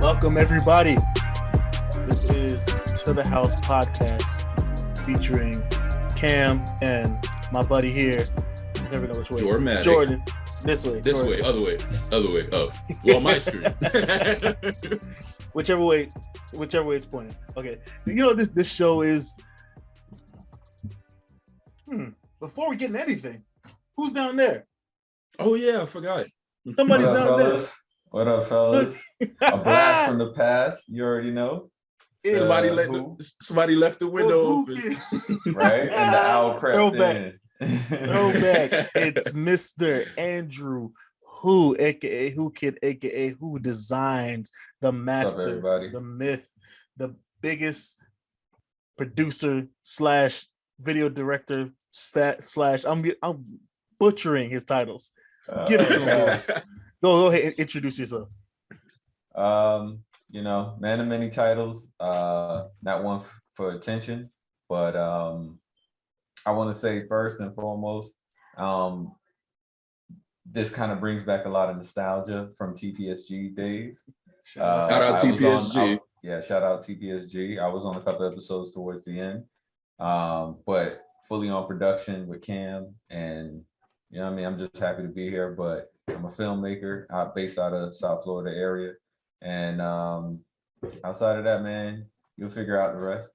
Welcome, everybody. This is To The House podcast featuring Cam and my buddy here. I never know which way. Jormatic. Jordan. This way. This Jordan. way. Other way. Oh. Well, my screen. whichever way it's pointing. Okay. You know, this show is... Before we get into anything, who's down there? Oh, yeah. I forgot. Somebody's down there. What up, fellas? A blast from the past. You already know. Somebody left the window open. Right? And the owl crept in. Throwback. It's Mr. Andrew Who, aka Who Kid, aka Who Designs, the master, the myth, the biggest producer / video director / I'm butchering his titles. Give it to him. Go ahead, introduce yourself. You know, man of many titles, not one for attention, but I want to say first and foremost, this kind of brings back a lot of nostalgia from TPSG days. Shout out TPSG. Shout out TPSG. I was on a couple episodes towards the end, but fully on production with Cam, and you know what I mean, I'm just happy to be here, but I'm a filmmaker based out of South Florida area. And outside of that, man, you'll figure out the rest.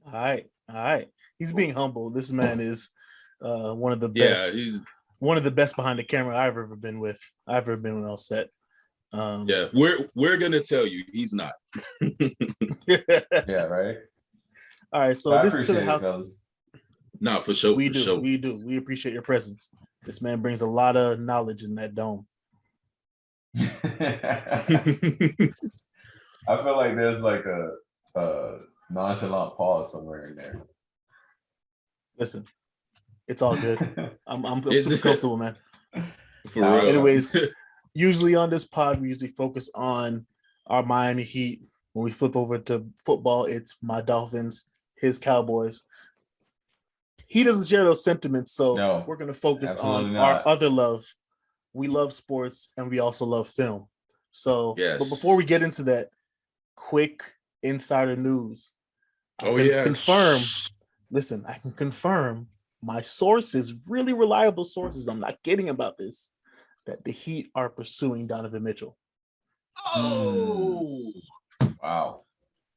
All right. He's being humble. This man is one of the best. Yeah, one of the best behind the camera I've ever been on set. We're gonna tell you he's not. Yeah, right. All right, so this is To The House. No, for sure. We do. We appreciate your presence. This man brings a lot of knowledge in that dome. I feel like there's like a nonchalant pause somewhere in there. Listen, it's all good. I'm super comfortable, man. For real. Anyways, usually on this pod, we usually focus on our Miami Heat. When we flip over to football, it's my Dolphins, his Cowboys. He doesn't share those sentiments, so we're going to focus on our other love. We love sports, and we also love film. So, But before we get into that, quick insider news. I can confirm my sources, really reliable sources, I'm not kidding about this, that the Heat are pursuing Donovan Mitchell. Oh! Wow.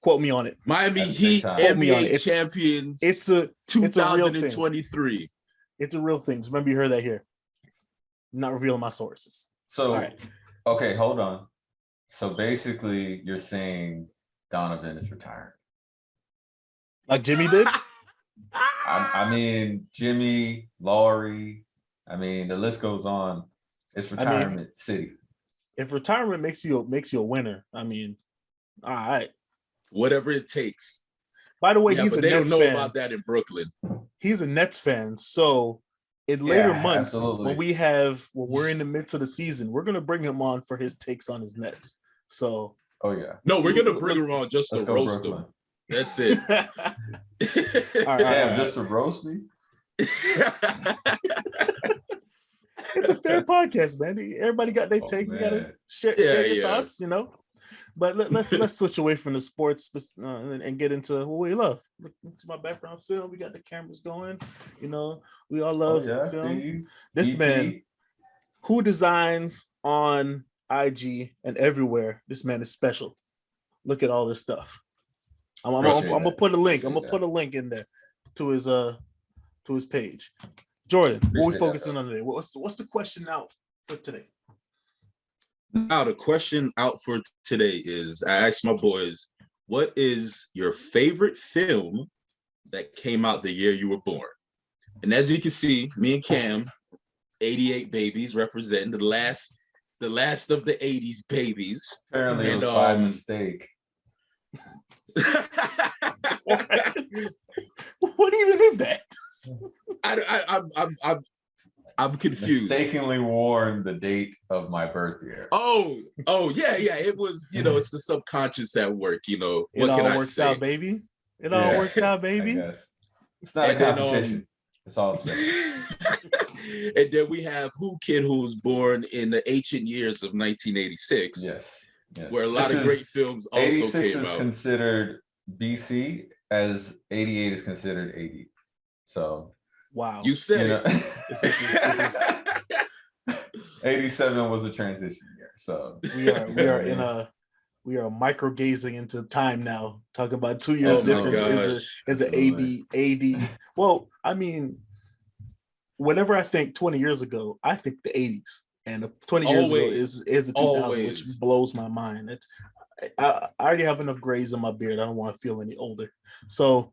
Quote me on it. Miami Heat NBA champions. It's a 2023. It's a real thing. Remember, you heard that here. I'm not revealing my sources. So, Okay, hold on. So basically, you're saying Donovan is retiring, like Jimmy did. I mean, Jimmy, Laurie. I mean, the list goes on. It's retirement city. If retirement makes you a winner, I mean, all right. Whatever it takes. By the way, he's a Nets fan. They don't know about that in Brooklyn. He's a Nets fan. So in later months, when we're in the midst of the season, we're gonna bring him on for his takes on his Nets. So no, we're gonna bring him on just to roast him. That's it. All right. Just to roast me. It's a fair podcast, man. Everybody got their takes. Man. You gotta share your thoughts, you know. But let's switch away from the sports and get into what we love. Look into my background film. We got the cameras going. You know, we all love film. This man, who designs on IG and everywhere. This man is special. Look at all this stuff. I'm gonna put a link. I'm gonna put a link in there to his page. Jordan, what are we focusing on today? What's the question out for today? Now, the question out for today is, I asked my boys, what is your favorite film that came out the year you were born? And as you can see, me and Cam 88 babies representing the last of the 80s babies. Apparently it was by mistake. What even is that? I'm confused. Mistakenly worn the date of my birth year. Oh yeah. It was, it's the subconscious at work. What it can all I works say? out, baby. It all works out, baby. I guess. It's not a competition. It's all I'm saying. And then we have Kid who was born in the ancient years of 1986. Yes. Where a lot of great films also 86 came is out. considered BC, as 88 is considered 80. So wow, you said it. This is 87 was a transition year. So we are micro gazing into time now, talking about 2 years difference is an AD. Well, I mean, whenever I think 20 years ago, I think the 80s, and 20 years ago is the 2000s, which blows my mind. I already have enough grays in my beard. I don't want to feel any older. So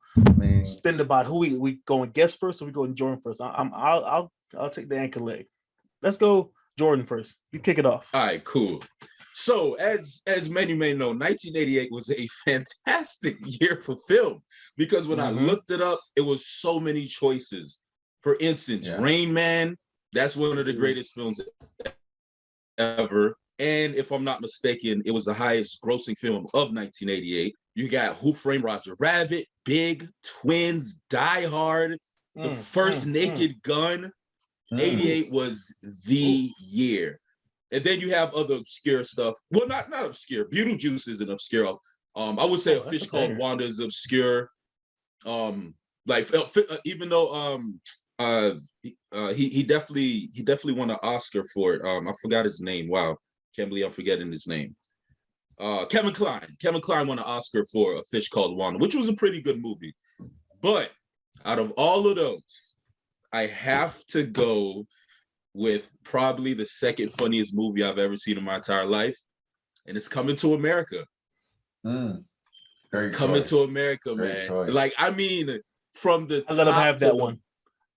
spend about who we going guest first, or we going Jordan first? I'll take the anchor leg. Let's go Jordan first. You kick it off. All right, cool. So as many may know, 1988 was a fantastic year for film, because when I looked it up, it was so many choices. For instance, Rain Man, that's one of the greatest films ever. And if I'm not mistaken, it was the highest grossing film of 1988. You got Who Framed Roger Rabbit, Big, Twins, Die Hard, The First Naked Gun. 88 was the year. And then you have other obscure stuff. Well, not obscure. Beetlejuice isn't obscure. I would say A Fish Called Wanda is obscure. Even though he definitely won an Oscar for it. I forgot his name. Wow, can't believe I'm forgetting his name. Kevin Kline. Kevin Kline won an Oscar for A Fish Called Wanda, which was a pretty good movie. But out of all of those, I have to go with probably the second funniest movie I've ever seen in my entire life, and it's Coming to America. It's Coming to America, man. Choice. Like, I mean, from the I let him have that one.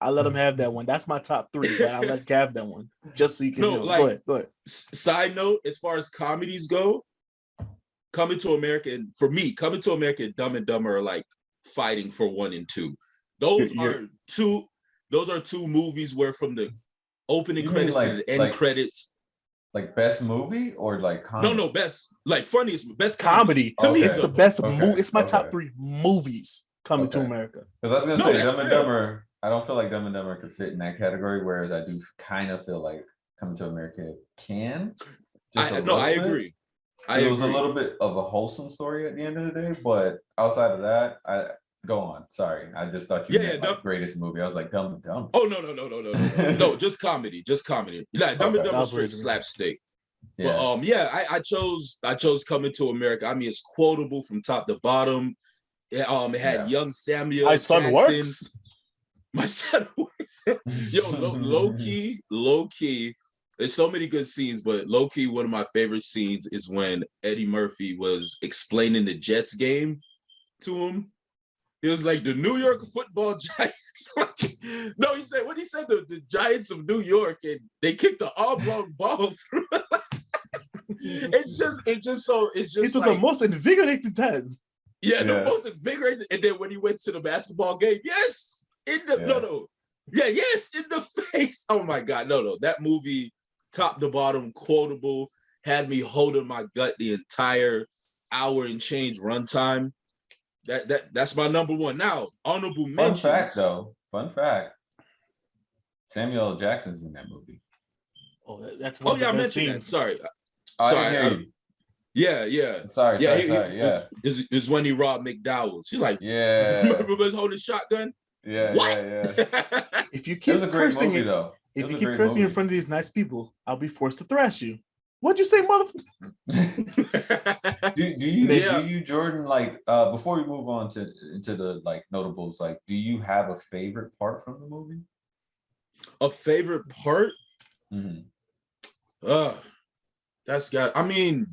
I let him have that one. That's my top 3, but I let him have that one just so you can know. Go ahead. Side note, as far as comedies go, Coming to America, and for me, Coming to America and Dumb and Dumber are like fighting for 1 and 2. Those are two movies where from the opening credits to the end credits. Like best movie or like comedy? No, best, like funniest, best comedy. To me, it's the best movie. It's my top 3 movies Coming to America. Because I was gonna say Dumb and Dumber. I don't feel like Dumb and Dumber could fit in that category, whereas I do kind of feel like Coming to America can. I agree. It was a little bit of a wholesome story at the end of the day, but outside of that, go on. Sorry, I just thought you meant like greatest movie. I was like Dumb and Dumber. Oh no, no, just comedy. Yeah, Dumb and Dumber straight slapstick. Yeah. But I chose Coming to America. I mean, it's quotable from top to bottom. It had young Samuel Jackson. Works. My son works. Yo, low key. There's so many good scenes, but low key, one of my favorite scenes is when Eddie Murphy was explaining the Jets game to him. It was like the New York Football Giants. No, he said the Giants of New York, and they kicked the oblong ball through. It's just it was the most invigorating time. Yeah, the most invigorating. And then when he went to the basketball game, yes, in the face. Oh my God, no, that movie, top to bottom, quotable, had me holding my gut the entire hour and change runtime. That's my number 1. Now, honorable mentions. Fun fact. Samuel L. Jackson's in that movie. Oh, that's one of the best mentioned scenes. That. Sorry. Yeah. Sorry. It's when he robbed McDowell's. She's like, remember was holding shotgun? Yeah, what? Yeah. If you keep cursing in front of these nice people, I'll be forced to thrash you. What'd you say, motherfucker? do you, Jordan, like before we move on into the like notables, like do you have a favorite part from the movie? A favorite part? That's got, I mean,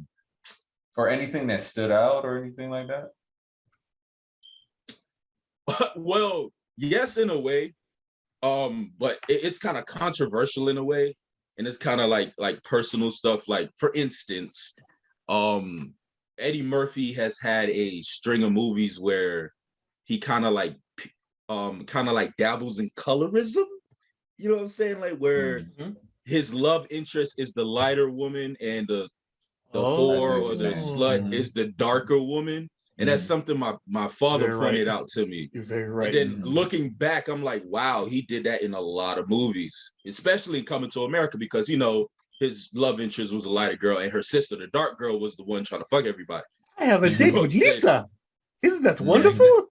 or anything that stood out or anything like that? Well, yes, in a way. But it's kind of controversial in a way, and it's kind of like personal stuff. Like for instance, Eddie Murphy has had a string of movies where he kind of like dabbles in colorism. You know what I'm saying? Like where his love interest is the lighter woman and the whore or the slut is the darker woman. And that's something my father pointed out to me. You're very right. And then looking back, I'm like, wow, he did that in a lot of movies, especially Coming to America, because, you know, his love interest was a lighter girl and her sister, the dark girl, was the one trying to fuck everybody. I have a date with Lisa. Isn't that wonderful?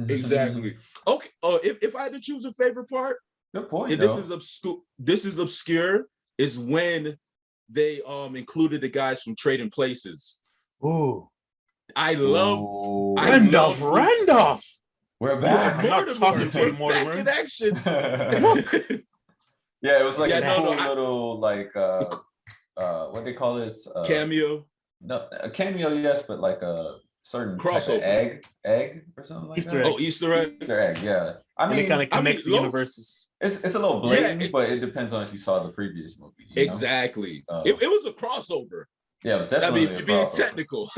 Exactly. Okay. If I had to choose a favorite part, good point. and this is obscure, is when they included the guys from Trading Places. Ooh. I love Randolph. We're back. I'm not talking to you, Mortimer. Back in action. Yeah, it was like little like what they call it? Cameo. No, a cameo, yes, but like a certain crossover egg or something like Easter that. egg. Oh, Easter egg. Easter egg, yeah. I mean, it kind of connects the universes. It's a little blatant, but it depends on if you saw the previous movie. Exactly. It was a crossover. Yeah, it was definitely. I mean, if you're being technical.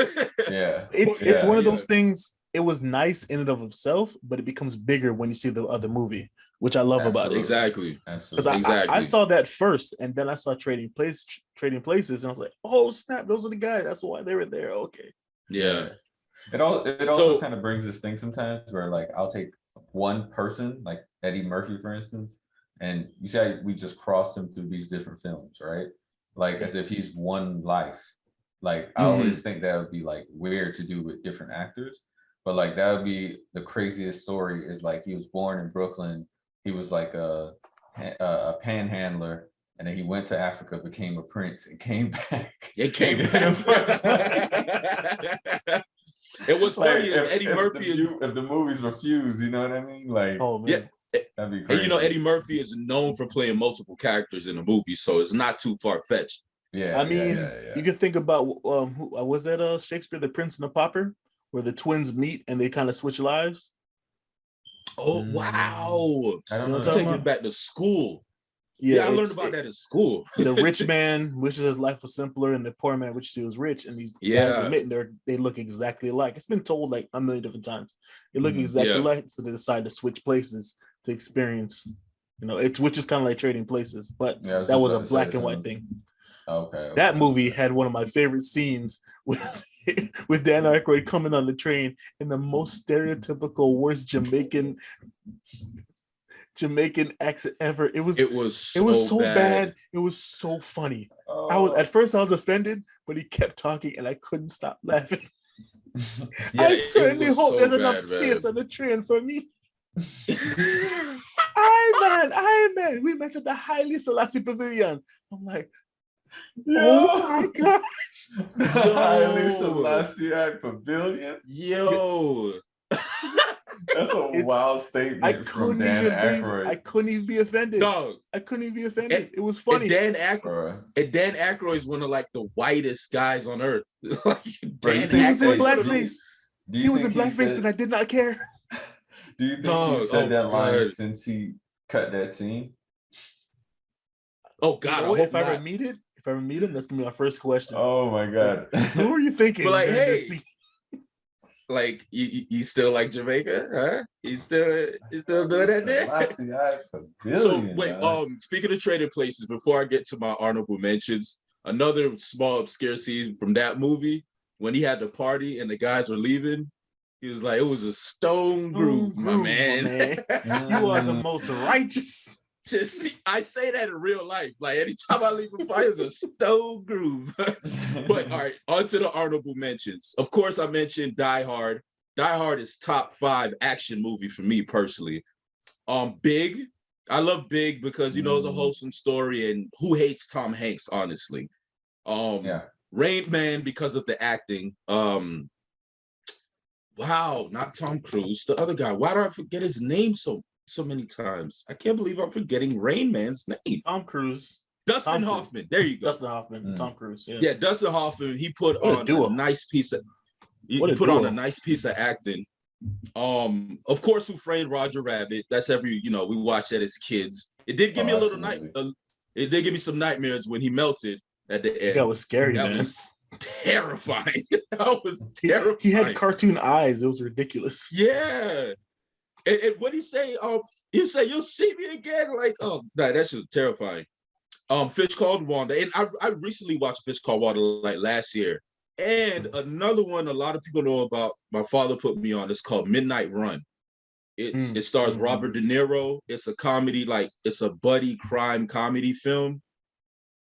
Yeah. It's one of those things. It was nice in and of itself, but it becomes bigger when you see the other movie, which I love about it. Exactly. Because I saw that first, and then I saw Trading Places, and I was like, oh snap, those are the guys. That's why they were there. Okay. Yeah. It also kind of brings this thing sometimes where like I'll take one person, like Eddie Murphy, for instance, and you say we just crossed him through these different films, right? Like as if he's one life. Like I always think that would be like weird to do with different actors, but like that would be the craziest story. Is like he was born in Brooklyn. He was like a panhandler, and then he went to Africa, became a prince, and came back. It came back. It was funny like, Eddie Murphy if the movies were fused, you know what I mean? Like, oh man. Yeah. That'd be crazy. And you know, Eddie Murphy is known for playing multiple characters in a movie, so it's not too far-fetched. Yeah, I mean, you can think about who was that Shakespeare, The Prince and the Pauper, where the twins meet and they kind of switch lives. Oh wow! I don't know. Taking it back to school. Yeah, I learned about that in school. The rich man wishes his life was simpler, and the poor man wishes he was rich. And these guys admit they look exactly alike. It's been told like a million different times. They look exactly alike, so they decide to switch places to experience. You know, which is kind of like Trading Places, but that was a black and white thing. Okay. That movie had one of my favorite scenes with Dan Aykroyd coming on the train in the most stereotypical worst Jamaican accent ever. It was so bad. It was so funny. Oh. I was offended, but he kept talking and I couldn't stop laughing. I certainly hope there's enough space on the train for me. Iron Man. We met at the Haile Selassie Pavilion. I'm like, oh my gosh. The Haile Selassie Pavilion. Yo. That's a wild statement from Dan Aykroyd. I couldn't even be offended. Dog. I couldn't even be offended. It was funny. And Dan Aykroyd is one of like the whitest guys on earth. Like, he was in blackface. He was in blackface and I did not care. Do you think he said that line since he cut that scene? Oh God! If I ever meet him, that's gonna be my first question. Oh my God! Who were you thinking? But like, hey, like you still like Jamaica, huh? You still doing that there? So wait, speaking of Trading Places, before I get to my honorable mentions, another small obscure scene from that movie when he had the party and the guys were leaving. He was like, it was a stone groove, my man. You are the most righteous. I say that in real life. Like anytime I leave a party, it's a stone groove. But all right, on to the honorable mentions. Of course, I mentioned Die Hard. Die Hard is top 5 action movie for me personally. Big. I love Big because you know it's a wholesome story, and who hates Tom Hanks, honestly. Rain Man because of the acting. Wow, not Tom Cruise, the other guy. Why do I forget his name so many times? I can't believe I'm forgetting Rain Man's name. Tom Cruise. Dustin Hoffman. There you go. Dustin Hoffman. Tom Cruise. Yeah, Dustin Hoffman. He put on a nice piece of. He put on a nice piece of acting. Of course, Who Framed Roger Rabbit. That's we watched that as kids. It did give me a little it did give me some nightmares when he melted at the end. That was scary, man. That was terrifying. That was terrifying. He had cartoon eyes. It was ridiculous. Yeah. And what he say? He say, "You'll see me again." Like, oh, that shit was terrifying. Fish Called Wanda, and I recently watched Fish Called Wanda like last year. And another one a lot of people know about. My father put me on. It's called Midnight Run. It stars Robert De Niro. It's a comedy, like it's a buddy crime comedy film,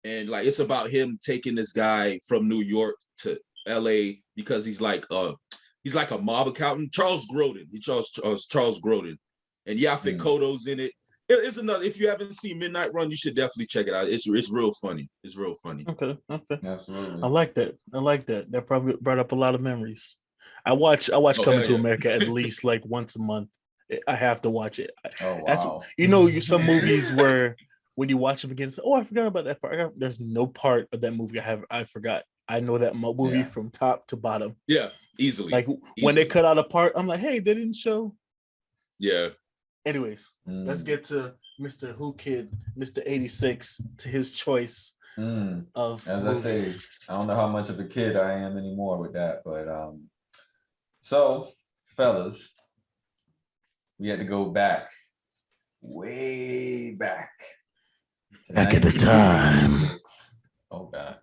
and like it's about him taking this guy from New York to L.A. because he's like a mob accountant. Charles Grodin. Charles Grodin, and Yaphet Kotto's in it. It's another. If you haven't seen Midnight Run, you should definitely check it out. It's real funny. It's real funny. Okay. Absolutely. I like that. That probably brought up a lot of memories. I watch Coming to America at least like once a month. I have to watch it. Oh wow. That's some movies where when you watch them again, it's, I forgot about that part. There's no part of that movie I forgot. I know that movie from top to bottom. Yeah, easily. Like when they cut out a part, I'm like, hey, they didn't show. Yeah. Anyways, let's get to Mr. Who Kid, Mr. 86, to his choice of as movie. I say, I don't know how much of a kid I am anymore with that, but so fellas, we had to go back, way back. Back at the time. Oh God.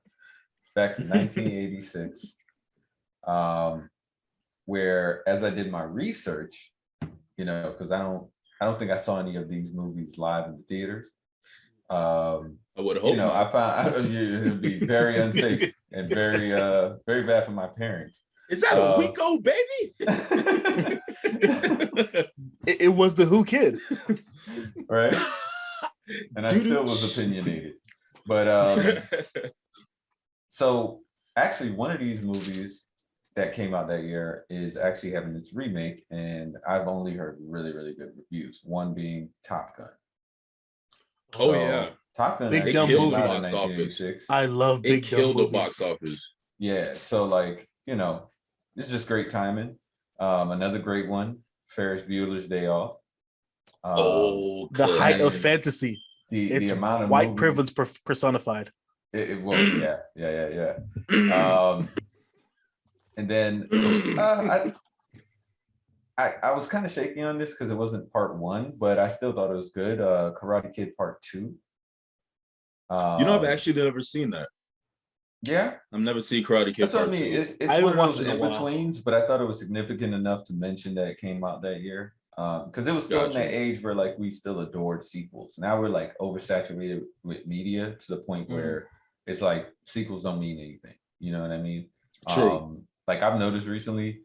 Back to 1986. Where as I did my research, because I don't think I saw any of these movies live in the theaters. I would hope. I found it would be very unsafe and very very bad for my parents. Is that a week old baby? It was the Who Kid, right? And I still was opinionated, but so actually, one of these movies that came out that year is actually having its remake, and I've only heard really, really good reviews. One being Top Gun. Oh yeah, Top Gun. Big dumb movie. Box office. I love big dumb movies. It killed the box office. Yeah, so like this is just great timing. Another great one, Ferris Bueller's Day Off. The height of fantasy. The amount of white privilege personified. It was, yeah. And then I was kind of shaky on this because it wasn't part one, but I still thought it was good. Karate Kid Part 2. I've actually never seen that. Yeah, I've never seen Karate Kid Part 2. It's one of those in-betweens, but I thought it was significant enough to mention that it came out that year. Because it was still in that age where like we still adored sequels. Now we're like oversaturated with media to the point where it's like sequels don't mean anything. You know what I mean? True. Like I've noticed recently,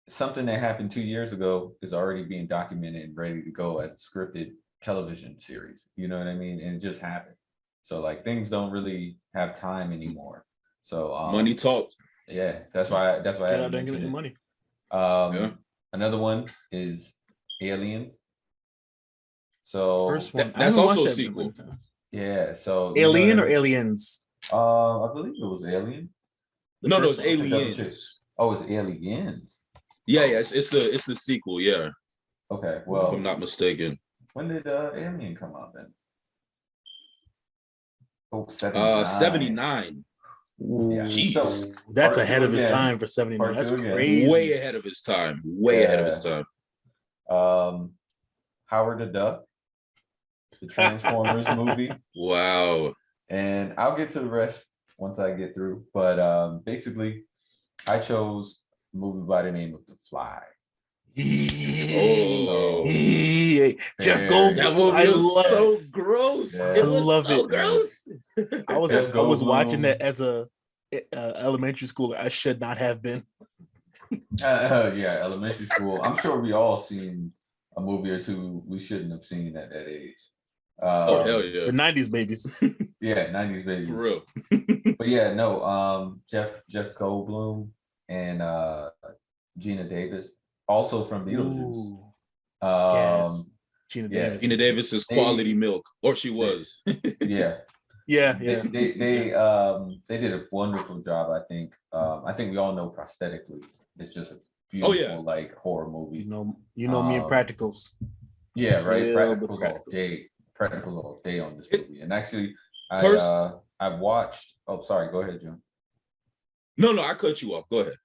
something that happened 2 years ago is already being documented and ready to go as a scripted television series. You know what I mean? And it just happened. So like things don't really have time anymore. So money talked. Yeah, that's why I haven't mentioned it. Money. Another one is Alien. So First one. That's also a sequel. Yeah. So Alien or Aliens? I believe it was Alien. No, it's Aliens. Oh, it's Aliens. Yeah, it's the sequel. Yeah. Okay. Well, if I'm not mistaken. When did Alien come out then? Oh, 79. Yeah. Jeez. So, that's ahead of his time for 79. That's crazy. Way ahead of his time. Ahead of his time. Howard the Duck, the Transformers movie. Wow. And I'll get to the rest once I get through. But basically, I chose a movie by the name of The Fly. Jeff Goldblum. That movie was so gross. Yeah. It was love so it. Gross. I was watching that as a elementary schooler. I should not have been. Yeah, elementary school. I'm sure we all seen a movie or two we shouldn't have seen at that age. Hell yeah. The 90s babies. Yeah, 90s babies. For real. But yeah, no, Jeff Goldblum and Gina Davis, also from Beetlejuice. Yes. Gina Davis. Gina Davis is quality milk, or she was. Yeah. Yeah. They did a wonderful job, I think. I think we all know prosthetically it's just a beautiful like horror movie. You know me and practicals. Yeah, right. Practicals all day. Practicals all day on this movie. And actually, I watched. Oh, sorry. Go ahead, Jim. No, I cut you off. Go ahead.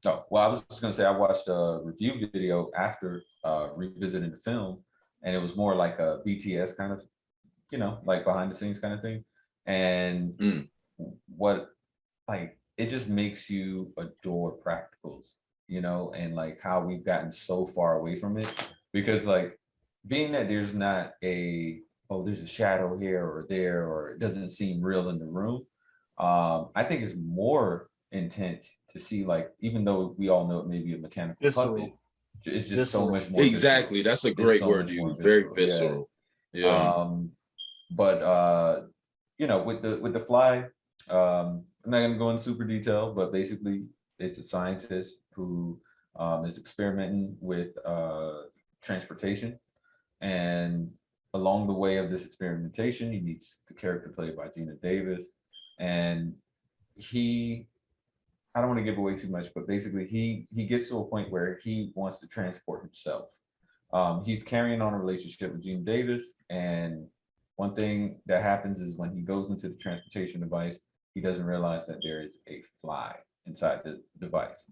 Oh, well, I was just gonna say I watched a review video after revisiting the film, and it was more like a BTS kind of, like behind the scenes kind of thing. And what, like, it just makes you adore practicals, and like how we've gotten so far away from it, because like being that there's not there's a shadow here or there, or it doesn't seem real in the room. I think it's more intense to see, like, even though we all know it may be a mechanical puppet, it's just so much more exactly visceral. That's a great word to use. Very visceral. Yeah. But with the fly, I'm not gonna go into super detail, but basically it's a scientist who is experimenting with transportation, and along the way of this experimentation, he meets the character played by Gina Davis, and I don't want to give away too much, but basically he gets to a point where he wants to transport himself. He's carrying on a relationship with Gina Davis, and one thing that happens is when he goes into the transportation device, he doesn't realize that there is a fly inside the device.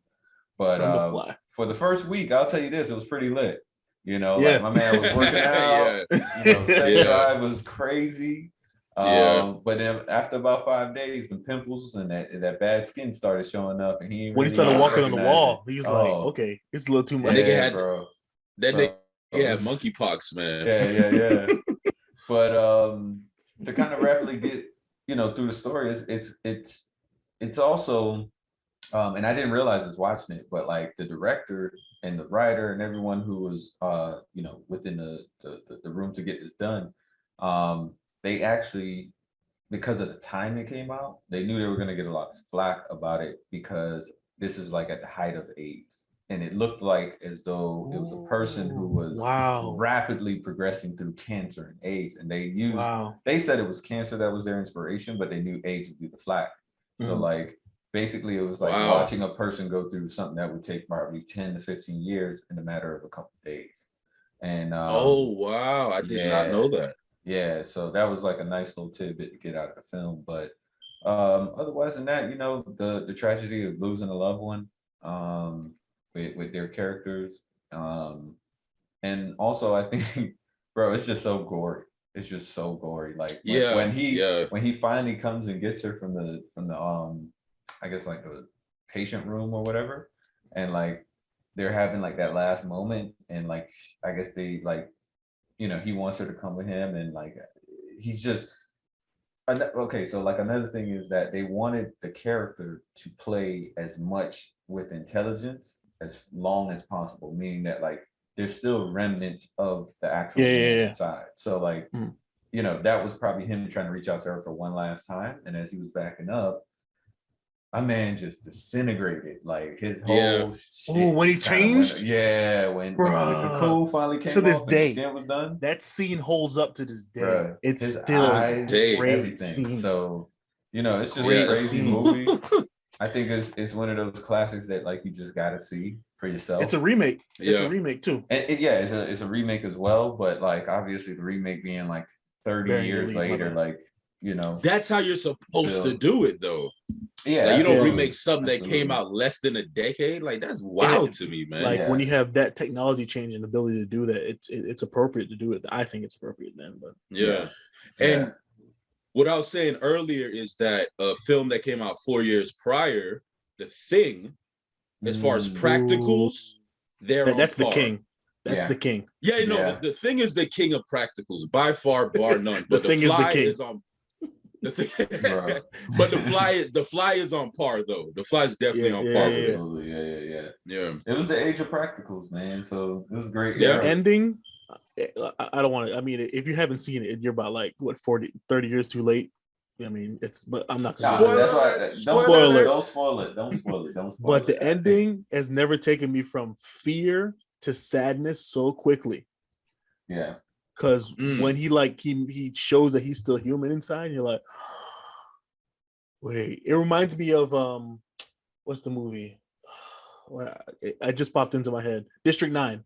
But for the first week, I'll tell you this, it was pretty lit. Like my man was working out. Sex drive was crazy. But then after about 5 days, the pimples and that bad skin started showing up, and when he started walking on the wall, he was like, "Okay, it's a little too much." Bro. That nigga had monkeypox, man. Yeah. But to kind of rapidly get through the story, it's also, and I didn't realize this watching it, but like the director and the writer and everyone who was within the room to get this done, they actually, because of the time it came out, they knew they were going to get a lot of flack about it, because this is like at the height of AIDS. And it looked like as though it was a person who was rapidly progressing through cancer and AIDS. And they said it was cancer that was their inspiration, but they knew AIDS would be the flack. So like, basically it was like watching a person go through something that would take probably 10 to 15 years in a matter of a couple of days. And I did not know that. Yeah, so that was like a nice little tidbit to get out of the film. But otherwise than that, the tragedy of losing a loved one, with their characters, and also I think, bro, it's just so gory. It's just so gory. Like when he finally comes and gets her from the I guess like the patient room or whatever, and like they're having like that last moment, and like I guess they like, he wants her to come with him, and like he's just okay. So like another thing is that they wanted the character to play as much with intelligence as long as possible, meaning that like there's still remnants of the actual inside. So like that was probably him trying to reach out to her for one last time, and as he was backing up, my man just disintegrated. Like his whole shit. When he changed? When the cool finally came to this off day, and the skin was done. That scene holds up to this day. Bruh, it's still a great scene. So, it's just a crazy movie. I think it's one of those classics that like you just gotta see for yourself. It's a remake. It's a remake too. And it's a remake as well, but like obviously the remake being like 30 years later, like that's how you're supposed to do it though. Yeah, like, you don't remake something that came out less than a decade. Like that's wild to me, man. Like when you have that technology change and ability to do that, it's appropriate to do it. I think it's appropriate then, but and what I was saying earlier is that a film that came out 4 years prior, The Thing, as far as practicals, that's the king. That's the king. Yeah, The Thing is the king of practicals by far, bar none. But the Fly is on. The thing, but the fly is on par though. The Fly is definitely on par. Yeah. It was the age of practicals, man. So it was great. The ending. I don't want to. I mean, if you haven't seen it, you're about like 30 years too late. I mean, but I'm not gonna don't spoil it. Don't spoil it. Don't spoil it. Don't spoil but the ending has never taken me from fear to sadness so quickly. Yeah. Because when he shows that he's still human inside, you're like, wait. It reminds me of what's the movie? Well, I just popped into my head. District 9.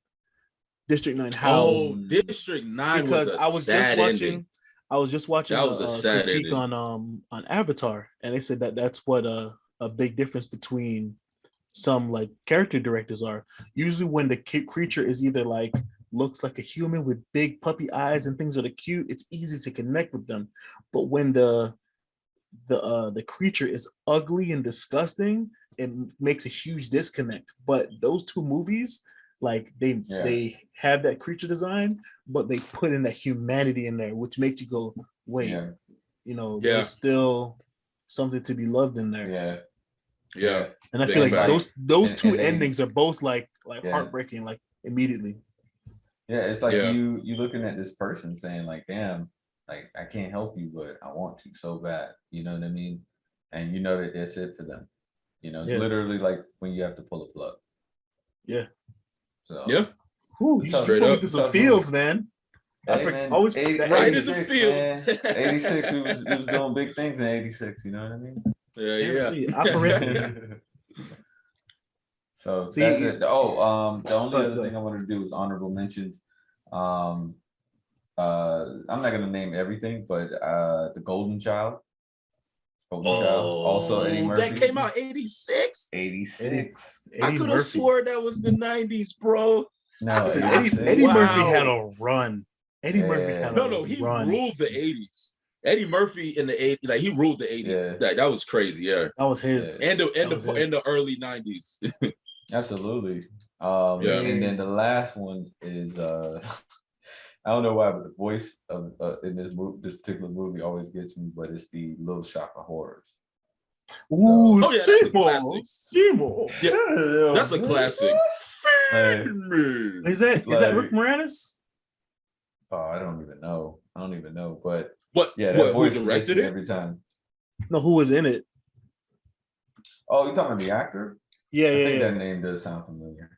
District 9. How? Oh, District 9 because was a sad ending. I was just watching That was a sad critique ending. on Avatar, and they said that's what a big difference between some like character directors are. Usually when the creature is either like looks like a human with big puppy eyes and things that are cute, it's easy to connect with them. But when the creature is ugly and disgusting, it makes a huge disconnect. But those two movies, like they have that creature design, but they put in that humanity in there, which makes you go, wait, there's still something to be loved in there. Yeah. And I feel like those two endings are both like heartbreaking, like immediately. Yeah, it's like you looking at this person saying like, damn, like I can't help you, but I want to so bad. You know what I mean? And you know that that's it for them. It's literally like when you have to pull a plug. Yeah. So you straight up through some feels, man. Always right in the fields. 86, we was doing big things in 86. You know what I mean? Yeah. So that's it. The only other thing I wanted to do was honorable mentions. I'm not gonna name everything, but the Golden Child. Also Eddie Murphy. That came out 86. 86. I could have swore that was the 90s, bro. No, Eddie Murphy had a run. Eddie Murphy had he ruled the 80s. Eddie Murphy in the 80s, like he ruled the 80s. Yeah. That was crazy. Yeah, that was his. And the early 90s. Absolutely. And then the last one is I don't know why, but the voice of in this particular movie always gets me, but it's the Little Shop of Horrors. Ooh, Seymour. Yeah, that's a classic. Is that Rick Moranis? Oh, I don't even know, but that voice directed it every time. No, who was in it? Oh, you talking about the actor? Yeah, I think that name does sound familiar.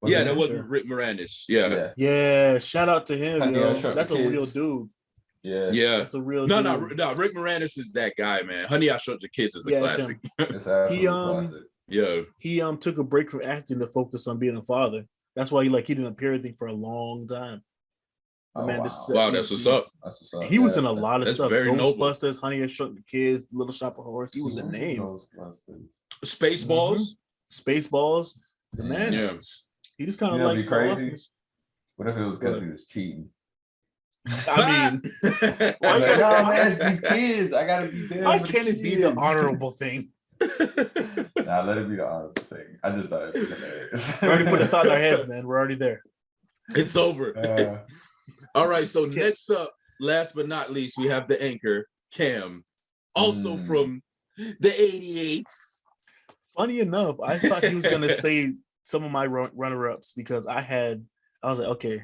That was Rick Moranis. Yeah. Shout out to him, yo. That's a real dude. Yeah. That's a real dude. No. Rick Moranis is that guy, man. Honey, I Shrunk the Kids is a classic. It's classic. He took a break from acting to focus on being a father. That's why he didn't appear anything for a long time. That's what's up. He was in a lot of stuff. Ghostbusters, Honey, I Shrunk the Kids, Little Shop of Horrors. He was a name. Spaceballs. Spaceballs. The man. He just kind of be crazy. What if it was because he was cheating? I mean, no, man, it's these kids. I gotta be there. Why can't it be the honorable thing? Nah, let it be the honorable thing. I just thought it was hilarious. We already put the thought in our heads, man. We're already there. It's over. All right. So next up, last but not least, we have the anchor Cam, also from the 88s. Funny enough, I thought he was gonna say some of my runner-ups because I was like, okay,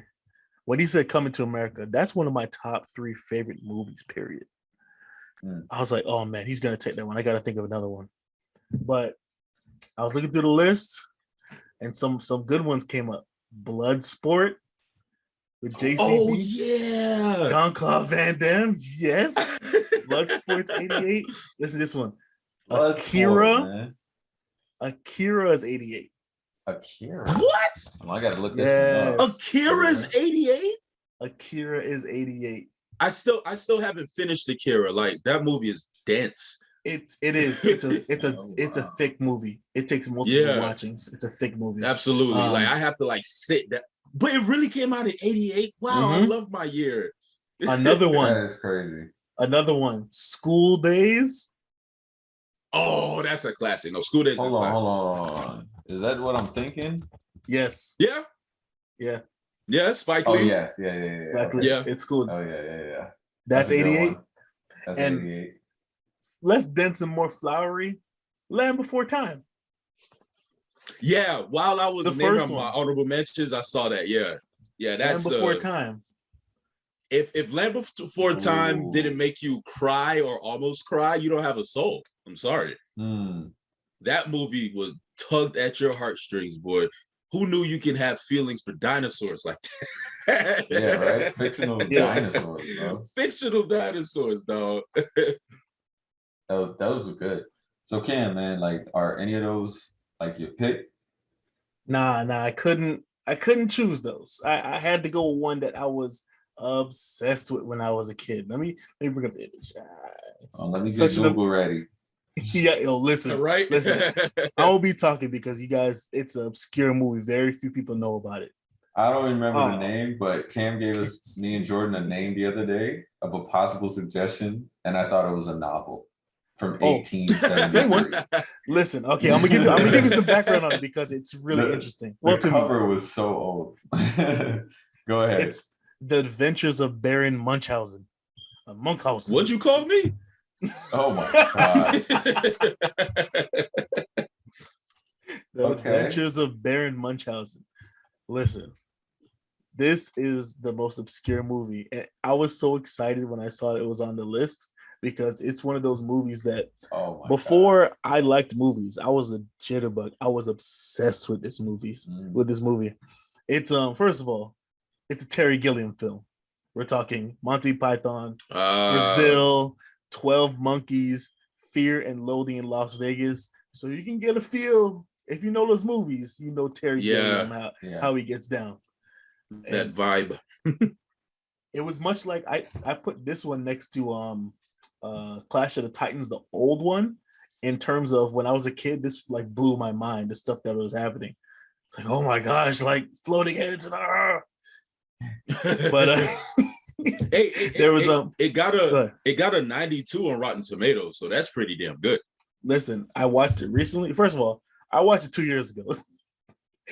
when he said Coming to America, that's one of my top 3 favorite movies, period. I was like, oh man, he's gonna take that one. I gotta think of another one. But I was looking through the list and some good ones came up. Bloodsport with JCB. Oh yeah. Jean-Claude Van Damme. Yes. Bloodsport's 88. Listen to this one. Akira is 88. Akira. What? I gotta look this one up. Akira's 88. Akira is 88. I still haven't finished Akira. Like that movie is dense. It is. It's a thick movie. It takes multiple watchings. It's a thick movie. Absolutely. Like I have to sit that. But it really came out in 88. Wow, I love my year. Another one. That is crazy. Another one. School Days. Oh, that's a classic. No, School Days is a classic. Hold on. Is that what I'm thinking? Yes. Yeah. Yeah, Spike Lee. Oh, yes. Yeah. Spike Lee. Yeah. It's cool. Oh, yeah. That's 88. That's 88. Less dense and more flowery. Land Before Time. Yeah, while I was naming my honorable mentions, I saw that. Yeah, that's Land Before Time. If Land Before Time didn't make you cry or almost cry, you don't have a soul. I'm sorry. That movie was tugged at your heartstrings, boy. Who knew you can have feelings for dinosaurs like that? Yeah, right. Fictional dinosaurs, bro. Fictional dinosaurs, dog. Those are good. So Cam, man, are any of those your pick? Nah, I couldn't choose those. I had to go with one that I was obsessed with when I was a kid. Let me bring up the image. Let me get Google ready. Yeah, yo, listen, right? Listen. I won't be talking because you guys, it's an obscure movie. Very few people know about it. I don't remember the name, but Cam gave me and Jordan a name the other day of a possible suggestion, and I thought it was a novel from 1873. Same one. Listen, okay, I'm gonna give you some background on it because it's really interesting. Well, the cover was so old. Go ahead. It's The Adventures of Baron Munchausen. Munchausen. What'd you call me? Oh my god. The Adventures of Baron Munchausen. Listen, this is the most obscure movie. And I was so excited when I saw it was on the list because it's one of those movies that before I liked movies, I was a jitterbug. I was obsessed with this movie. It's first of all, it's a Terry Gilliam film. We're talking Monty Python, Brazil, 12 Monkeys, Fear and Loathing in Las Vegas. So you can get a feel. If you know those movies, you know Terry Gilliam, how he gets down. That vibe. It was much like I put this one next to Clash of the Titans, the old one, in terms of when I was a kid. This like blew my mind, the stuff that was happening. It's like, oh my gosh, like floating heads and but there was it got a 92 on Rotten Tomatoes, so that's pretty damn good. Listen, I watched it recently. First of all, I watched it 2 years ago.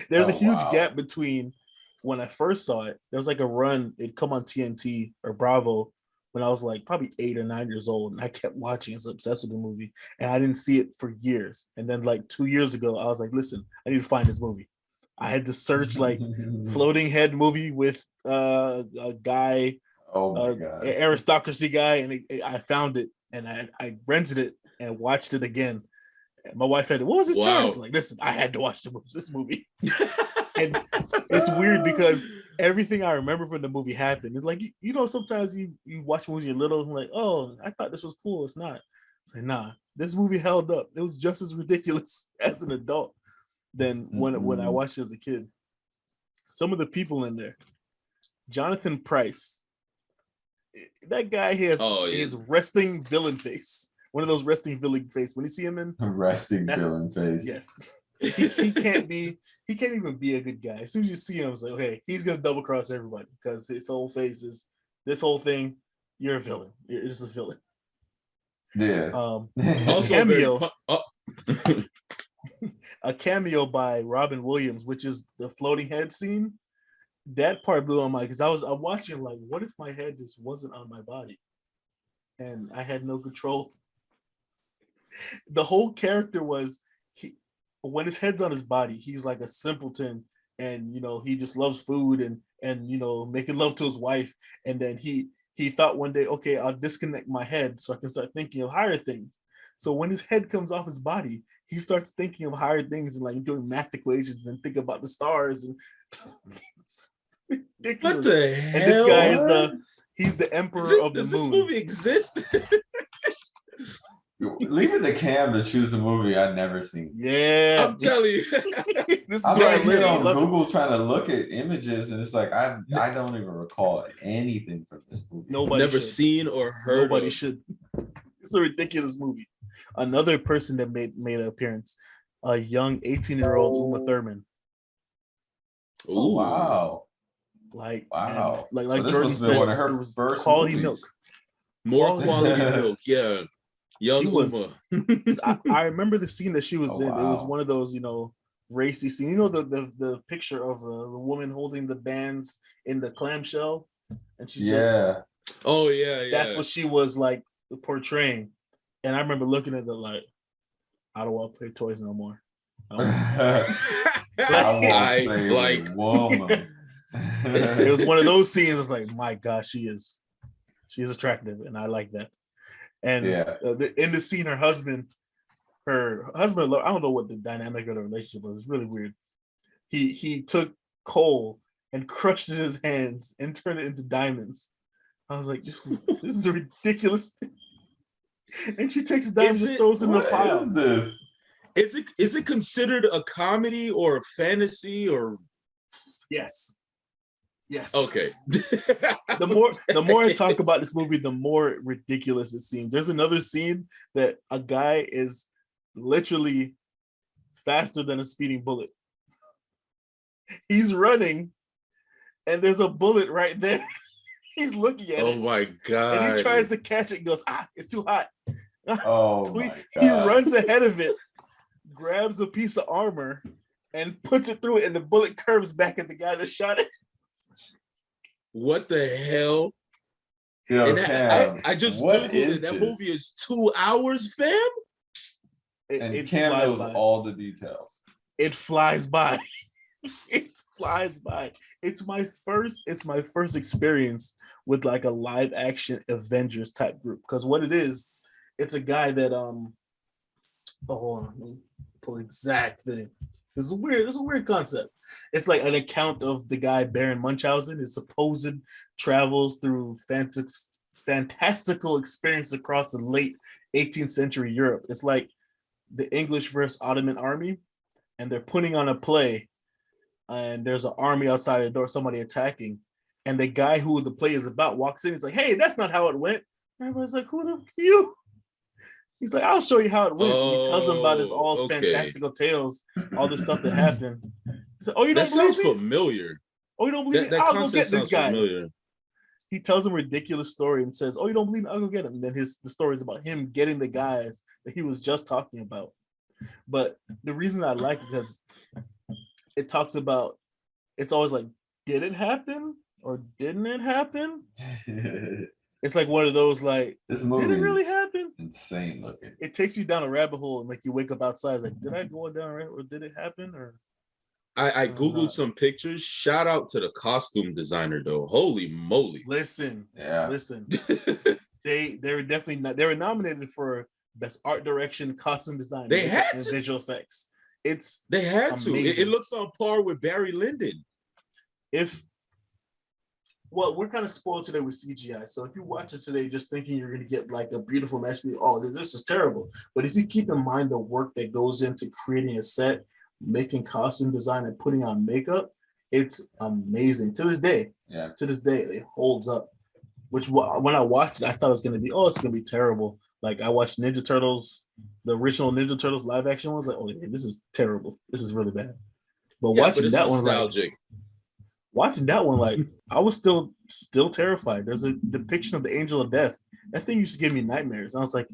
There's a huge gap between when I first saw it. There was like a run, it'd come on TNT or Bravo when I was like probably 8 or 9 years old, and I kept watching. I was obsessed with the movie, and I didn't see it for years. And then like 2 years ago, I was like, listen, I need to find this movie. I had to search like floating head movie with a guy, aristocracy guy, and I found it, and I rented it and watched it again. And my wife had, what was this charge? Like, listen, I had to watch this movie. And it's weird because everything I remember from the movie happened. It's like, you know, sometimes you watch movies when you're little and like, oh, I thought this was cool. It's not. It's like, nah, this movie held up. It was just as ridiculous as an adult than when I watched it as a kid. Some of the people in there, Jonathan Pryce, that guy has his resting villain face. One of those resting villain face. When you see him in resting villain face, yes, he can't even be a good guy. As soon as you see him, it's like, okay, he's gonna double cross everybody because his whole face is this whole thing. You're a villain. You're just a villain. Yeah. Also a cameo by Robin Williams, which is the floating head scene. That part blew my mind because I'm watching like, what if my head just wasn't on my body and I had no control? The whole character was, when his head's on his body, he's like a simpleton, and you know, he just loves food and you know, making love to his wife. And then he thought one day, okay, I'll disconnect my head so I can start thinking of higher things. So when his head comes off his body, he starts thinking of higher things and like doing math equations and think about the stars and ridiculous. What the hell? And this guy is he's the emperor of the moon. Does this movie exist? Leave it to Cam to choose a movie I've never seen. Yeah, I'm telling you. This is I'm where I like live on Google trying to look at images, and it's like I don't even recall anything from this movie. Never seen or heard. Nobody should. It's a ridiculous movie. Another person that made an appearance, a young 18-year-old Uma Thurman. Oh wow! Like So Jordan said, one of her it was first quality movies. milk. More quality milk, yeah. Young Uma. I remember the scene that she was in. Wow. It was one of those, you know, racy scene. You know, the picture of the woman holding the bands in the clamshell, and she's just, oh yeah, that's what she was like portraying. And I remember looking at it like, I don't want to play toys no more. I won't play with woman. It was one of those scenes. It's like, my gosh, she is attractive, and I like that. And in the scene, her husband, I don't know what the dynamic of the relationship was. It's really weird. He took coal and crushed it in his hands and turned it into diamonds. I was like, this is a ridiculous thing. And she takes the diamonds and throws it in the pile. What is this? Is it considered a comedy or a fantasy or? Yes. Okay. The more I talk about this movie, the more ridiculous it seems. There's another scene that a guy is literally faster than a speeding bullet. He's running, and there's a bullet right there. He's looking at it. Oh my God. And he tries to catch it and goes, it's too hot. Oh so my God. He runs ahead of it, grabs a piece of armor, and puts it through it, and the bullet curves back at the guy that shot it. What the hell? Yo, and Cam, I just Googled it. That movie is 2 hours, fam. And Cam knows all the details. It flies by. It flies by. It's my first experience with like a live action Avengers type group. Because what it is, it's a guy that let me pull exact thing. It's a weird concept. It's like an account of the guy Baron Munchausen, his supposed travels through fantastical experience across the late 18th century Europe. It's like the English versus Ottoman army, and they're putting on a play, and there's an army outside the door, somebody attacking, and the guy who the play is about walks in. He's like, "Hey, that's not how it went." And everybody's like, "Who the f you?" He's like, "I'll show you how it went." And he tells them about his all fantastical tales, all the stuff that happened. He's like, "Oh, you don't believe me?" That sounds familiar. "Oh, you don't believe me? I'll go get these guys." Familiar. He tells him a ridiculous story and says, "Oh, you don't believe me? I'll go get him." And then the story is about him getting the guys that he was just talking about. But the reason I like it because it talks about, it's always like, did it happen or didn't it happen? It's like one of those like, this movie did it really happen? Insane looking. It takes you down a rabbit hole and like you wake up outside, it's like, did I go down a rabbit hole or did it happen? Or I Googled some pictures. Shout out to the costume designer though. Holy moly. Listen. They were definitely not, they were nominated for best art direction, costume design, they had and visual effects. They had amazing. to. It looks on par with Barry Lyndon. We're kind of spoiled today with CGI. So if you watch it today just thinking you're going to get like a beautiful match, this is terrible. But if you keep in mind the work that goes into creating a set, making costume design, and putting on makeup, it's amazing. To this day, it holds up. Which when I watched it, I thought it was going to be, it's going to be terrible. Like I watched Ninja Turtles, the original Ninja Turtles live action ones. Like, this is terrible. This is really bad. But watching that one, like I was still terrified. There's a depiction of the Angel of Death. That thing used to give me nightmares. I was like,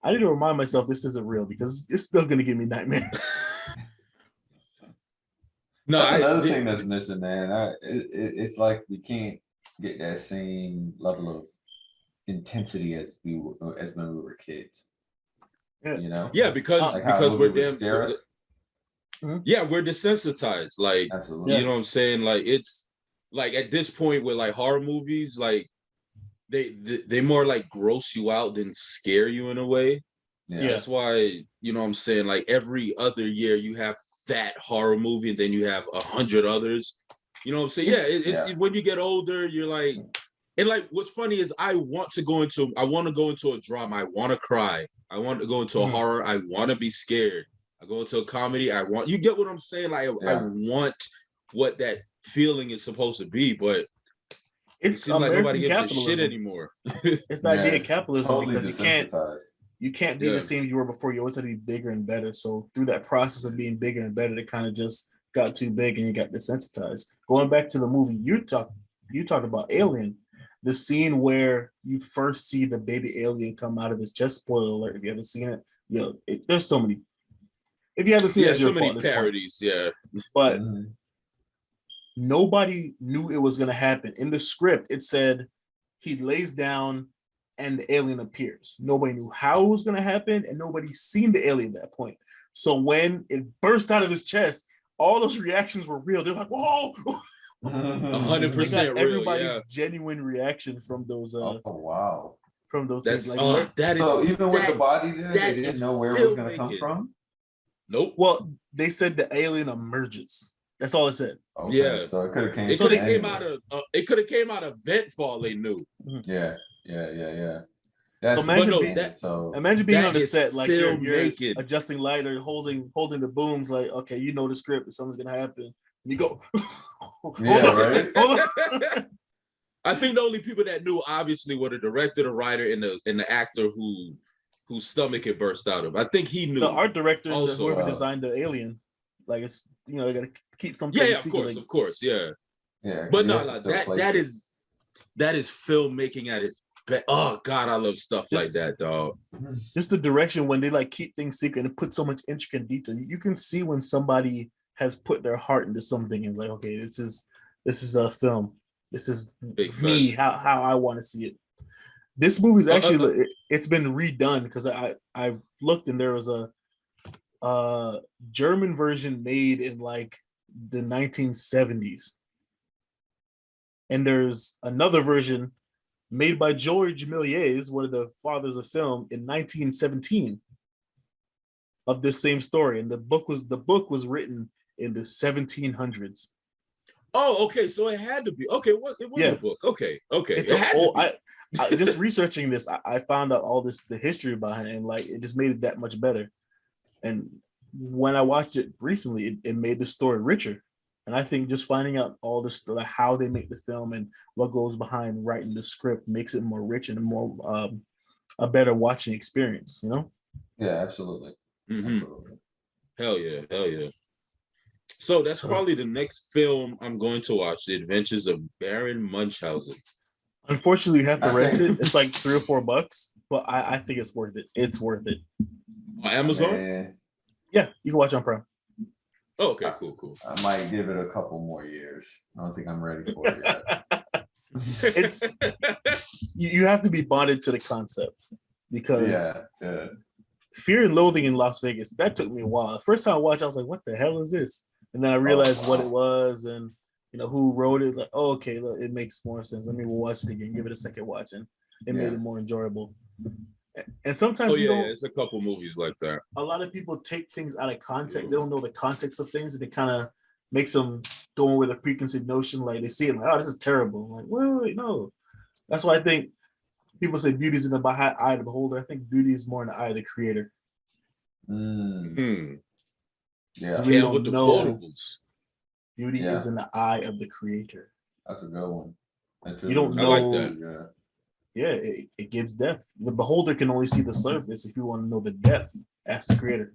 I need to remind myself this isn't real because it's still going to give me nightmares. No, that's another thing that's missing, man. It's like we can't get that same level of intensity as when we were kids. Yeah. You know? Yeah, because we're damn. Yeah, we're desensitized. Like, absolutely. You know what I'm saying? Like, it's like at this point with like horror movies, like they more like gross you out than scare you in a way. Yeah. That's why, you know what I'm saying? Like every other year you have that horror movie and then you have 100 others. You know what I'm saying? It's when you get older, you're like, and like what's funny is I want to go into a drama. I want to cry. I want to go into a horror. I want to be scared. I go into a comedy. You get what I'm saying? Like I want what that feeling is supposed to be, but it seems like nobody gives a shit anymore. It's the idea of capitalism totally because you can't be the same you were before. You always have to be bigger and better. So through that process of being bigger and better, it kind of just got too big and you got desensitized. Going back to the movie you talked about, Alien, the scene where you first see the baby alien come out of his chest. Spoiler alert! If you haven't seen it, there's so many. If you haven't seen it, so many parodies. But nobody knew it was going to happen. In the script, it said he lays down and the alien appears. Nobody knew how it was going to happen, and nobody seen the alien at that point. So when it burst out of his chest, all those reactions were real. They're like, "Whoa!" 100% real. Everybody's genuine reaction from those. Wow. From those. Even with the body, they didn't know where it was going to come from. Nope. Well, they said the alien emerges. That's all it said. Okay, yeah. So it could have came. It could have came out of. It could have came out of vent for all they knew. Yeah. That's imagine being on the set, like you're making. adjusting light or holding the booms, like, okay, you know the script, if something's gonna happen, and you go, right? I think the only people that knew obviously were the director, the writer, and the actor whose stomach it burst out of. I think he knew. The art director and also, whoever designed the alien. Like, it's, you know, they gotta keep something. Yeah, of course, yeah. But no, like, that is filmmaking at its best. Oh God, I love stuff like that, dog. Just the direction when they like keep things secret and put so much intricate detail. You can see when somebody has put their heart into something and like, okay, this is a film. This is me, how I want to see it. This movie is actually it's been redone because I looked and there was a German version made in like the 1970s, and there's another version made by Georges Méliès, one of the fathers of film, in 1917 of this same story, and the book was written in the 1700s. Oh, okay. So it had to be okay. What it was a book? Okay. I just researching this, I found out all the history behind it, and like it just made it that much better. And when I watched it recently, it made the story richer. And I think just finding out all this, like how they make the film and what goes behind writing the script, makes it more rich and more a better watching experience. You know? Yeah, absolutely. Mm-hmm. Absolutely. Hell yeah. So that's probably the next film I'm going to watch: The Adventures of Baron Munchausen. Unfortunately, you have to rent it. It's like $3 or $4, but I think it's worth it. It's worth it. On Amazon? Yeah, you can watch on Prime. Oh, okay, cool. I might give it a couple more years. I don't think I'm ready for it yet. It's you have to be bonded to the concept, because Fear and Loathing in Las Vegas, that took me a while. First time I watched, I was like, what the hell is this? And then I realized what it was and who wrote it. Like, oh, okay, look, it makes more sense. Let me watch it again, give it a second watch, and it made it more enjoyable. And sometimes it's a couple movies like that. A lot of people take things out of context. They don't know the context of things, and it kind of makes them go in with a preconceived notion. Like they see it, like, oh, this is terrible. I'm like, wait, no. That's why I think people say beauty's in the eye of the beholder. I think beauty is more in the eye of the creator. Mm-hmm. Yeah, we don't know. Beauty is in the eye of the creator. That's a good one. You don't know. I like that. Yeah, it gives depth. The beholder can only see the surface. If you want to know the depth, ask the creator.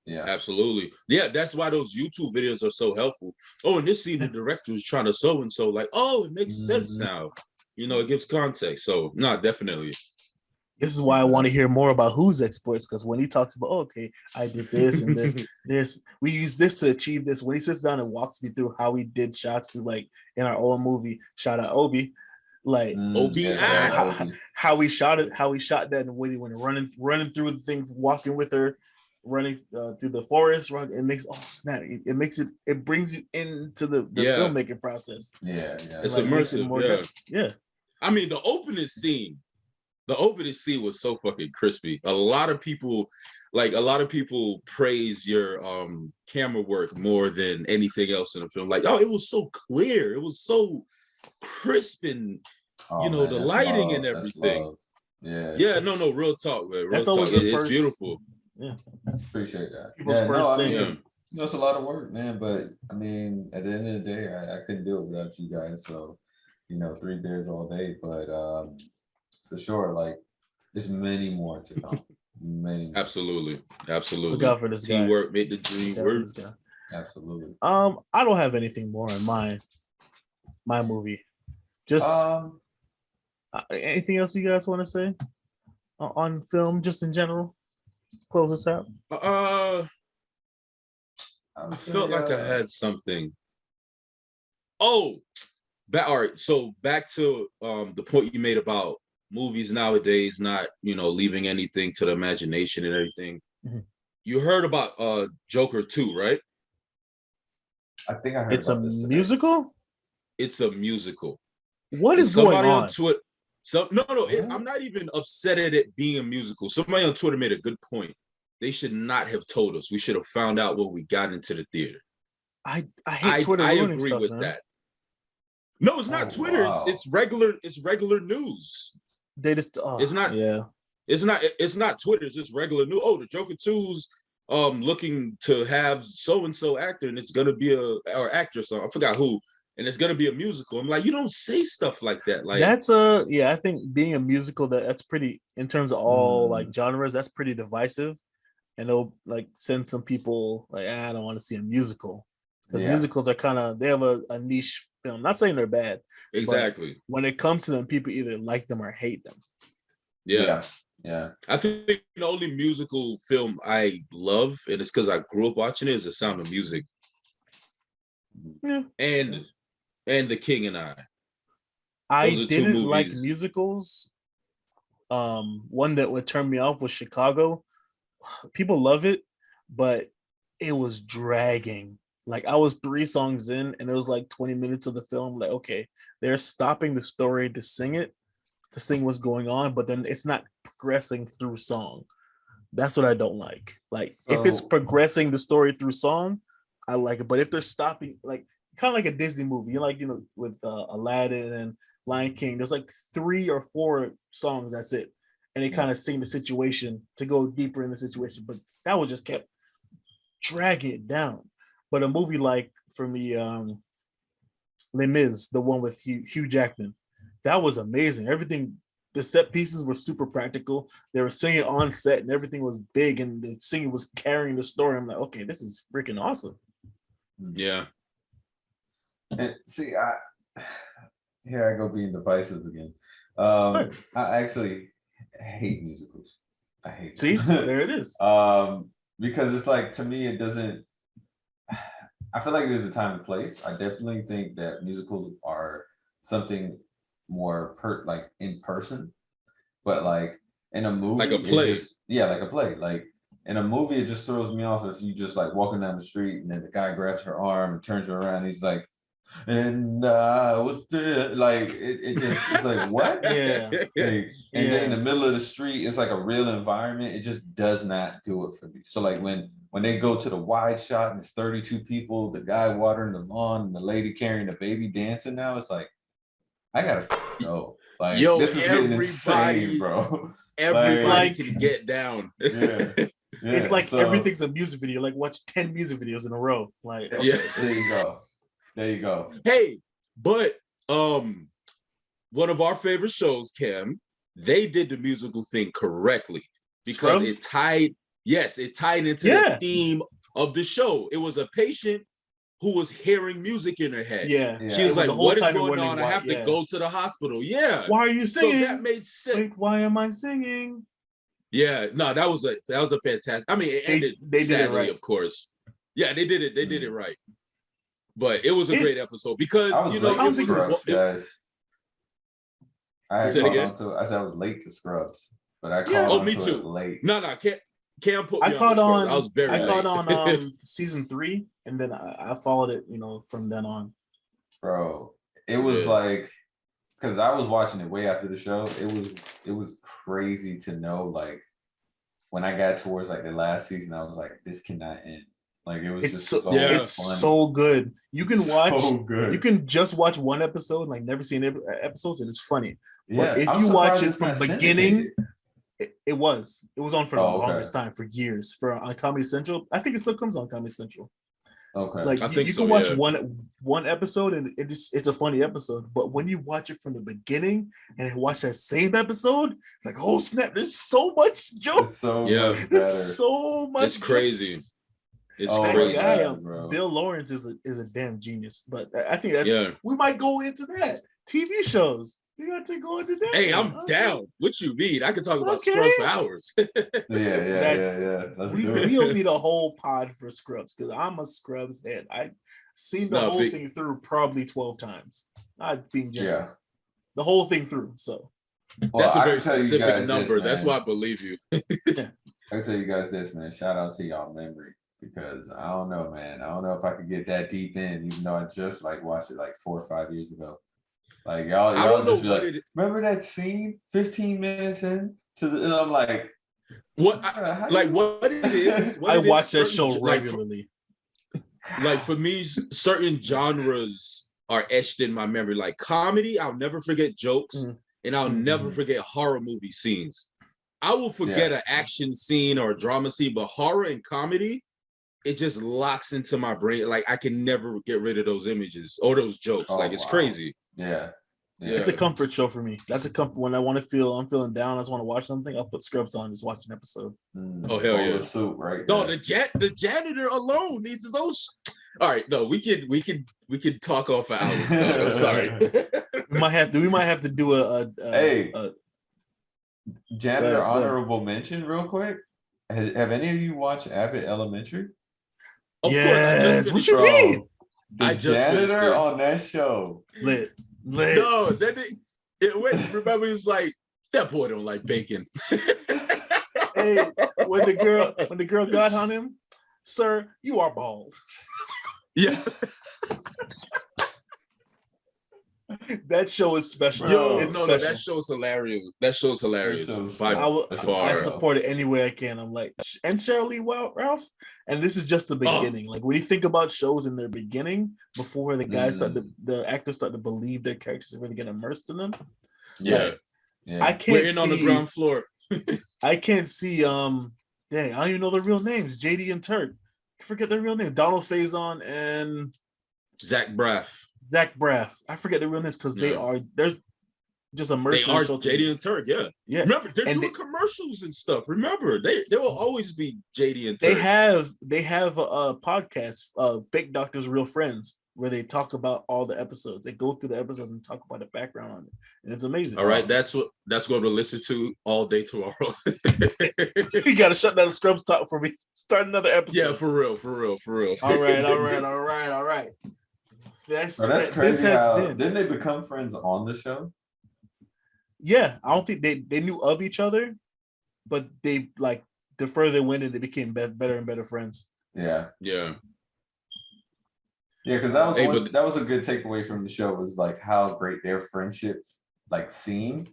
Yeah, absolutely. Yeah, that's why those YouTube videos are so helpful. Oh, and this scene, the director was trying to so and so, like, oh, it makes sense now. It gives context. So, no, definitely. This is why I want to hear more about whose exploits, because when he talks about, okay, I did this and this, we use this to achieve this. When he sits down and walks me through how he did shots through, like in our old movie, shout out Obi, like how we shot it, how we shot that, and when he went running through the thing, walking with her, running through the forest, it makes it brings you into the filmmaking process. Yeah, it's immersive. Yeah. I mean, the opening scene was so fucking crispy. A lot of people praise your camera work more than anything else in the film. Like, oh, it was so clear, it was so crisp, and the lighting and everything. Yeah, no, real talk, man. Real talk. It's beautiful. Yeah, appreciate that. People's first thing. That's a lot of work, man. But I mean, at the end of the day, I couldn't do it without you guys. So, 3 beers all day. But for sure, like, there's many more to come. Many. Absolutely. Look out for this guy. Teamwork made the dream work. Absolutely. I don't have anything more in my movie. Just anything else you guys want to say on film, just in general? Close us out. I felt like I had something. Oh, all right. So back to the point you made about movies nowadays not, leaving anything to the imagination and everything. Mm-hmm. You heard about Joker 2, right? I think I heard it's a musical? It's a musical. What is going on? Twitter, I'm not even upset at it being a musical. Somebody on Twitter made a good point. They should not have told us. We should have found out when we got into the theater. I hate Twitter. I agree with that. No, it's not Twitter. Wow. It's regular news. They just it's not Twitter, it's just regular news. Oh, the Joker 2's looking to have so and so actor, and it's gonna be or actress, I forgot who, and it's gonna be a musical. I'm like, you don't say stuff like that. Like that's I think being a musical that's pretty, in terms of all like genres, that's pretty divisive, and it'll like send some people like, I don't want to see a musical, because musicals are kind of, they have a niche film. Not saying they're bad, exactly. When it comes to them, people either like them or hate them. Yeah. I think the only musical film I love, and it's because I grew up watching it, is The Sound of Music. Yeah. And The King and I. I didn't like musicals. One that would turn me off was Chicago. People love it, but it was dragging. Like, I was 3 songs in, and it was like 20 minutes of the film. Like, okay, they're stopping the story to sing what's going on, but then it's not progressing through song. That's what I don't like. Like, if it's progressing the story through song, I like it. But if they're stopping, like, kind of like a Disney movie, like, with Aladdin and Lion King, there's like 3 or 4 songs, that's it, and they kind of sing the situation to go deeper in the situation. But that was just kept dragging it down. But a movie like, for me, Les Mis, the one with Hugh Jackman, that was amazing. Everything, the set pieces were super practical. They were singing on set, and everything was big, and the singing was carrying the story. I'm like, okay, this is freaking awesome. Yeah. And see, here I go being divisive again. I actually hate musicals. I hate them. See, there it is. Because it's like, to me, it doesn't. I feel like there's a time and place. I definitely think that musicals are something more like in person, but like in a movie, like a play. Like a play. Like in a movie, it just throws me off if you just like walking down the street and then the guy grabs her arm and turns her around. And he's like, and what's the like? It's like, what? Yeah. Like, and then in the middle of the street, it's like a real environment. It just does not do it for me. So like when they go to the wide shot and it's 32 people, the guy watering the lawn and the lady carrying the baby dancing, now it's like, I gotta go. Like, this is getting insane, bro. Everybody can get down. Yeah. It's like everything's a music video. Like, watch 10 music videos in a row. Like, okay. Yeah, there you go. Hey, but one of our favorite shows, Cam, they did the musical thing correctly, because it tied into the theme of the show. It was a patient who was hearing music in her head. Yeah. She was like, what is going on? I have to go to the hospital. Yeah. Why are you singing? So that made sense. Like, why am I singing? Yeah, no, that was a fantastic. I mean, it ended sadly, did it right. Of course. Yeah, they did it. They did it right. But it was a great episode, because I said I was late to Scrubs, but I caught on me to too. It late. No, Cam put me on. I was very late. I caught on season 3, and then I followed it, from then on. Bro, it was like, because I was watching it way after the show. It was crazy to know, like, when I got towards like the last season, I was like, this cannot end. Like, it was it's so good. You can watch. You can just watch one episode, like never seen episodes, and it's funny. Yeah, but if you watch it from the beginning, it was on for the longest time, for years, on Comedy Central. I think it still comes on Comedy Central. Okay, like you can watch one episode, and it's a funny episode. But when you watch it from the beginning and watch that same episode, like, oh snap, there's so much jokes. There's so much. It's crazy. It's crazy. Bill Lawrence is a damn genius. But I think we might go into that. TV shows. We got to go into that. Hey, I'm down. What you mean? I could talk about Scrubs for hours. We'll need a whole pod for Scrubs, because I'm a Scrubs head. I've seen the whole thing through probably 12 times. Not being generous. The whole thing through. So that's a very specific number. That's why I believe you. I can tell you guys this, man. Shout out to y'all memory. Because I don't know, man. I don't know if I could get that deep in, even though I just like watched it like 4 or 5 years ago. Like y'all just be like, remember that scene 15 minutes in? And I'm like, what it is. I watch that show regularly. Like for me, certain genres are etched in my memory. Like comedy, I'll never forget jokes. and I'll never forget horror movie scenes. I will forget an action scene or a drama scene, but horror and comedy, it just locks into my brain. Like I can never get rid of those images or those jokes. Like it's crazy. Yeah. It's a comfort show for me. That's a comfort when I want to feel I'm feeling down. I just want to watch something. I'll put Scrubs on, just watch an episode. Oh hell yeah! Soup, right? No, the janitor alone needs his own. All right, no, we could talk off for hours. No, I'm sorry. we might have to do a janitor honorable mention real quick. Have any of you watched Abbott Elementary? Of course. What you mean? The janitor on that show. Lit. No, remember he was like, that boy don't like bacon. Hey, when the girl got on him, sir, you are bald. Yeah. That show is special. Yo, no, that show's hilarious. That show's hilarious. I support it any way I can. I'm like, and Cheryl Lee Ralph. And this is just the beginning. Like when you think about shows in their beginning, before the guys the actors start to believe their characters are really get immersed in them. Yeah. I can't We're on the ground floor. I can't see dang, I don't even know their real names. JD and Turk. I forget their real name. Donald Faison and Zach Braff. I forget their real names because they're just immersed. They are JD and Turk, yeah. Remember, they're doing commercials and stuff. Remember, they will always be JD and Turk. They have a podcast, Fake Doctors Real Friends, where they talk about all the episodes. They go through the episodes and talk about the background on it, and it's amazing. All right, that's what to listen to all day tomorrow. You gotta shut down the Scrubs talk for me. Start another episode. Yeah, for real. All right. That's crazy. Didn't they become friends on the show? Yeah, I don't think they knew of each other, but they like the further they went in, they became better and better friends. Yeah. Because that was a good takeaway from the show, was like how great their friendship like seemed.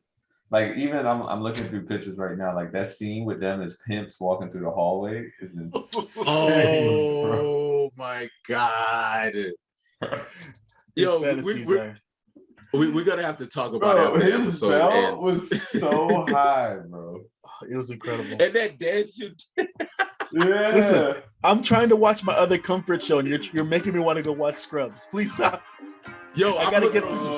Like even I'm looking through pictures right now, like that scene with them as pimps walking through the hallway is insane. Oh my God. Yo, we're gonna have to talk about that episode. Belt was so high, bro. It was incredible. And that dance. Yeah. Listen, I'm trying to watch my other comfort show, and you're making me want to go watch Scrubs. Please stop. Yo, I gotta get through some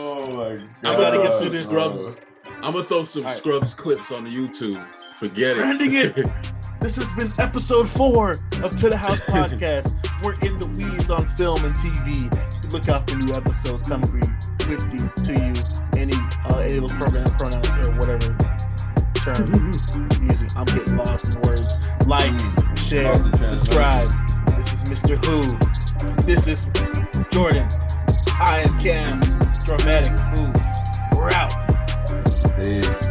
Scrubs. I'm gonna throw some Scrubs clips on the YouTube. Forget it. Branding it. This has been episode 4 of To The House Podcast. We're in the weeds on film and TV. Look out for new episodes coming to you. Any of those pronouns or whatever term using. I'm getting lost in words. Like, share, subscribe. This is Mr. Who. This is Jordan. I am Cam. Jormatic. Who. We're out. Peace.